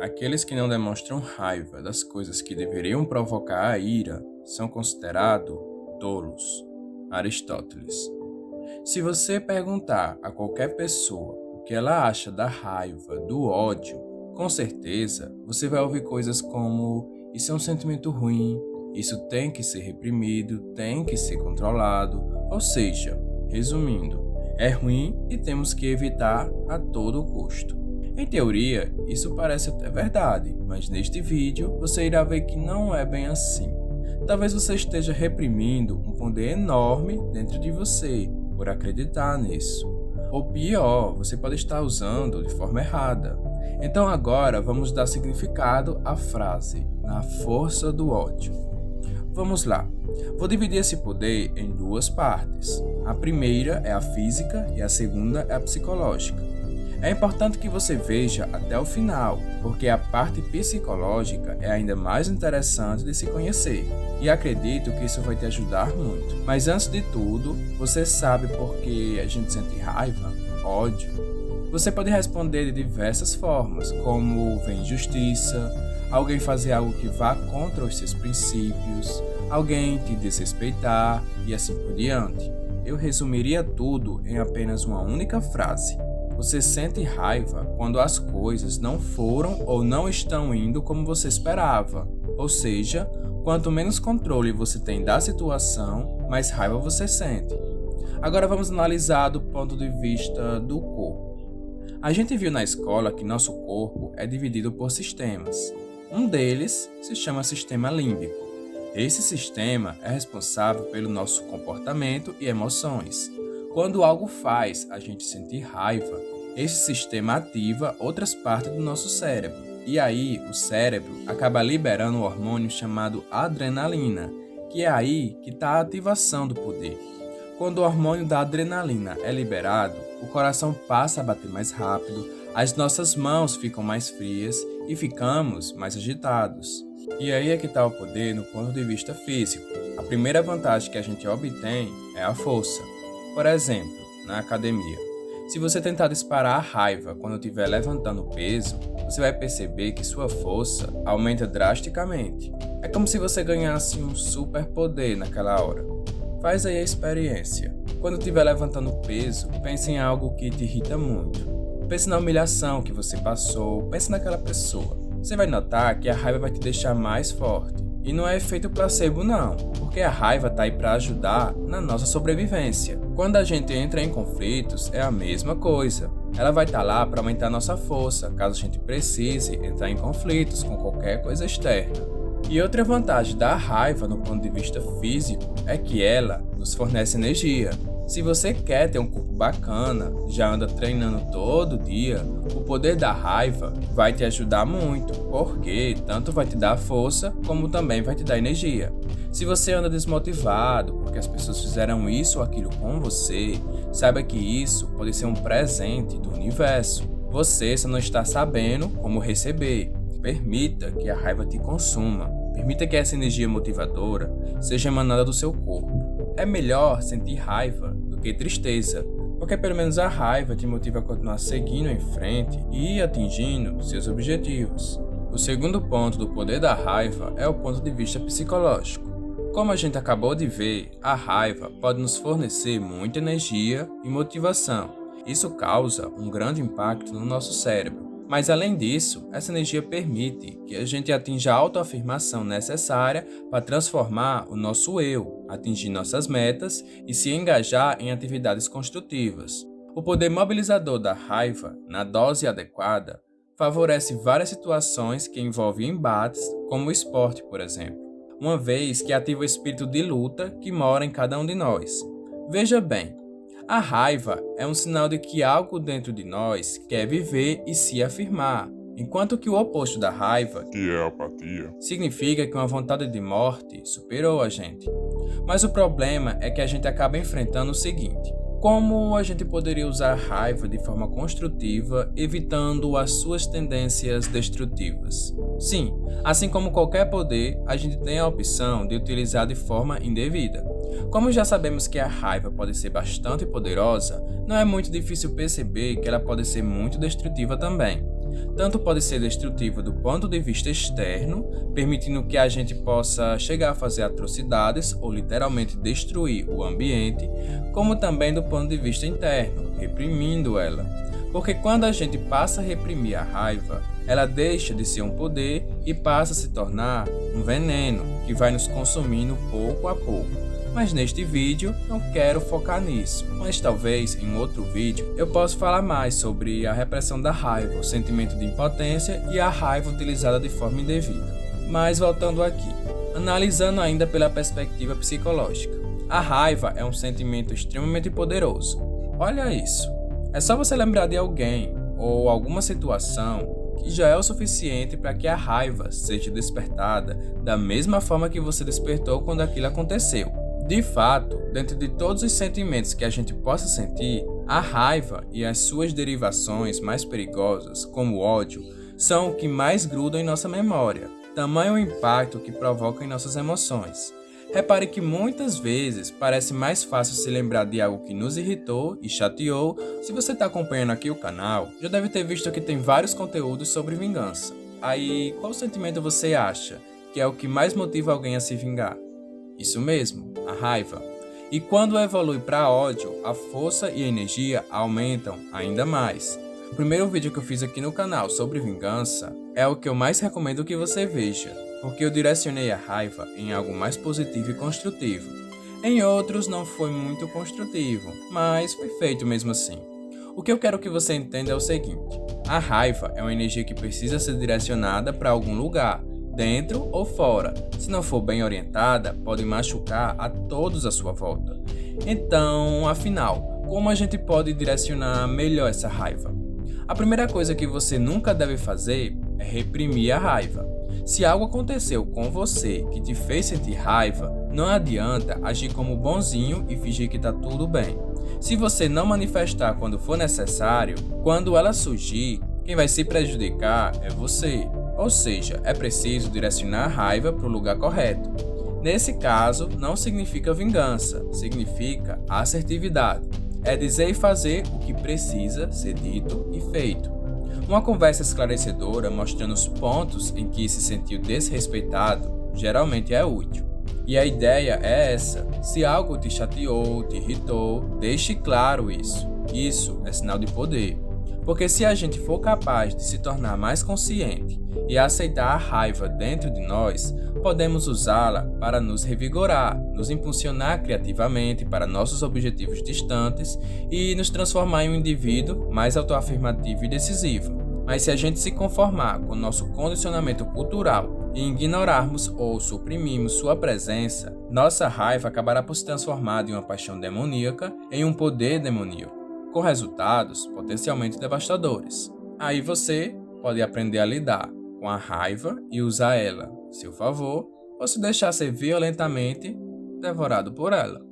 Aqueles que não demonstram raiva das coisas que deveriam provocar a ira são considerados tolos. Aristóteles. Se você perguntar a qualquer pessoa o que ela acha da raiva, do ódio, com certeza você vai ouvir coisas como: isso é um sentimento ruim, isso tem que ser reprimido, tem que ser controlado. Ou seja, resumindo, é ruim e temos que evitar a todo custo. Em teoria, isso parece até verdade, mas neste vídeo você irá ver que não é bem assim. Talvez você esteja reprimindo um poder enorme dentro de você por acreditar nisso. Ou pior, você pode estar usando de forma errada. Então agora vamos dar significado à frase, na força do ódio. Vamos lá. Vou dividir esse poder em duas partes. A primeira é a física e a segunda é a psicológica. É importante que você veja até o final, porque a parte psicológica é ainda mais interessante de se conhecer, e acredito que isso vai te ajudar muito. Mas antes de tudo, você sabe por que a gente sente raiva, ódio? Você pode responder de diversas formas, como vem injustiça, alguém fazer algo que vá contra os seus princípios, alguém te desrespeitar e assim por diante. Eu resumiria tudo em apenas uma única frase. Você sente raiva quando as coisas não foram ou não estão indo como você esperava. Ou seja, quanto menos controle você tem da situação, mais raiva você sente. Agora vamos analisar do ponto de vista do corpo. A gente viu na escola que nosso corpo é dividido por sistemas. Um deles se chama sistema límbico. Esse sistema é responsável pelo nosso comportamento e emoções. Quando algo faz a gente sentir raiva, esse sistema ativa outras partes do nosso cérebro. E aí, o cérebro acaba liberando um hormônio chamado adrenalina, que é aí que está a ativação do poder. Quando o hormônio da adrenalina é liberado, o coração passa a bater mais rápido, as nossas mãos ficam mais frias e ficamos mais agitados. E aí é que está o poder no ponto de vista físico. A primeira vantagem que a gente obtém é a força. Por exemplo, na academia, se você tentar disparar a raiva quando estiver levantando peso, você vai perceber que sua força aumenta drasticamente. É como se você ganhasse um superpoder naquela hora. Faz aí a experiência. Quando estiver levantando peso, pense em algo que te irrita muito. Pense na humilhação que você passou, pense naquela pessoa. Você vai notar que a raiva vai te deixar mais forte. E não é efeito placebo não, porque a raiva está aí para ajudar na nossa sobrevivência. Quando a gente entra em conflitos, é a mesma coisa. Ela vai estar lá para aumentar nossa força, caso a gente precise entrar em conflitos com qualquer coisa externa. E outra vantagem da raiva no ponto de vista físico é que ela nos fornece energia. Se você quer ter um corpo bacana, já anda treinando todo dia, o poder da raiva vai te ajudar muito, porque tanto vai te dar força, como também vai te dar energia. Se você anda desmotivado porque as pessoas fizeram isso ou aquilo com você, saiba que isso pode ser um presente do universo. Você só não está sabendo como receber. Permita que a raiva te consuma. Permita que essa energia motivadora seja emanada do seu corpo. É melhor sentir raiva do que tristeza, porque pelo menos a raiva te motiva a continuar seguindo em frente e atingindo seus objetivos. O segundo ponto do poder da raiva é o ponto de vista psicológico. Como a gente acabou de ver, a raiva pode nos fornecer muita energia e motivação. Isso causa um grande impacto no nosso cérebro. Mas além disso, essa energia permite que a gente atinja a autoafirmação necessária para transformar o nosso eu, atingir nossas metas e se engajar em atividades construtivas. O poder mobilizador da raiva, na dose adequada, favorece várias situações que envolvem embates, como o esporte, por exemplo, uma vez que ativa o espírito de luta que mora em cada um de nós. Veja bem, a raiva é um sinal de que algo dentro de nós quer viver e se afirmar, enquanto que o oposto da raiva, que é a apatia, significa que uma vontade de morte superou a gente. Mas o problema é que a gente acaba enfrentando o seguinte: como a gente poderia usar a raiva de forma construtiva, evitando as suas tendências destrutivas? Sim, assim como qualquer poder, a gente tem a opção de utilizar de forma indevida. Como já sabemos que a raiva pode ser bastante poderosa, não é muito difícil perceber que ela pode ser muito destrutiva também. Tanto pode ser destrutivo do ponto de vista externo, permitindo que a gente possa chegar a fazer atrocidades ou literalmente destruir o ambiente, como também do ponto de vista interno, reprimindo ela. Porque quando a gente passa a reprimir a raiva, ela deixa de ser um poder e passa a se tornar um veneno que vai nos consumindo pouco a pouco. Mas neste vídeo não quero focar nisso, mas talvez em outro vídeo eu possa falar mais sobre a repressão da raiva, o sentimento de impotência e a raiva utilizada de forma indevida. Mas voltando aqui, analisando ainda pela perspectiva psicológica, a raiva é um sentimento extremamente poderoso. Olha isso, é só você lembrar de alguém ou alguma situação que já é o suficiente para que a raiva seja despertada da mesma forma que você despertou quando aquilo aconteceu. De fato, dentro de todos os sentimentos que a gente possa sentir, a raiva e as suas derivações mais perigosas, como o ódio, são o que mais grudam em nossa memória, tamanho o impacto que provocam em nossas emoções. Repare que muitas vezes parece mais fácil se lembrar de algo que nos irritou e chateou. Se você está acompanhando aqui o canal, já deve ter visto que tem vários conteúdos sobre vingança. Aí, qual sentimento você acha que é o que mais motiva alguém a se vingar? Isso mesmo, a raiva. E quando evolui para ódio, a força e a energia aumentam ainda mais. O primeiro vídeo que eu fiz aqui no canal sobre vingança é o que eu mais recomendo que você veja, porque eu direcionei a raiva em algo mais positivo e construtivo. Em outros não foi muito construtivo, mas foi feito mesmo assim. O que eu quero que você entenda é o seguinte: a raiva é uma energia que precisa ser direcionada para algum lugar, dentro ou fora. Se não for bem orientada, pode machucar a todos à sua volta. Então, afinal, como a gente pode direcionar melhor essa raiva? A primeira coisa que você nunca deve fazer é reprimir a raiva. Se algo aconteceu com você que te fez sentir raiva, não adianta agir como bonzinho e fingir que tá tudo bem. Se você não manifestar quando for necessário, quando ela surgir, quem vai se prejudicar é você. Ou seja, é preciso direcionar a raiva para o lugar correto. Nesse caso, não significa vingança, significa assertividade. É dizer e fazer o que precisa ser dito e feito. Uma conversa esclarecedora mostrando os pontos em que se sentiu desrespeitado geralmente é útil. E a ideia é essa: se algo te chateou, te irritou, deixe claro isso. Isso é sinal de poder. Porque se a gente for capaz de se tornar mais consciente e aceitar a raiva dentro de nós, podemos usá-la para nos revigorar, nos impulsionar criativamente para nossos objetivos distantes e nos transformar em um indivíduo mais autoafirmativo e decisivo. Mas se a gente se conformar com o nosso condicionamento cultural e ignorarmos ou suprimirmos sua presença, nossa raiva acabará por se transformar de uma paixão demoníaca em um poder demoníaco, com resultados potencialmente devastadores. Aí você pode aprender a lidar com a raiva e usar ela a seu favor, ou se deixar ser violentamente devorado por ela.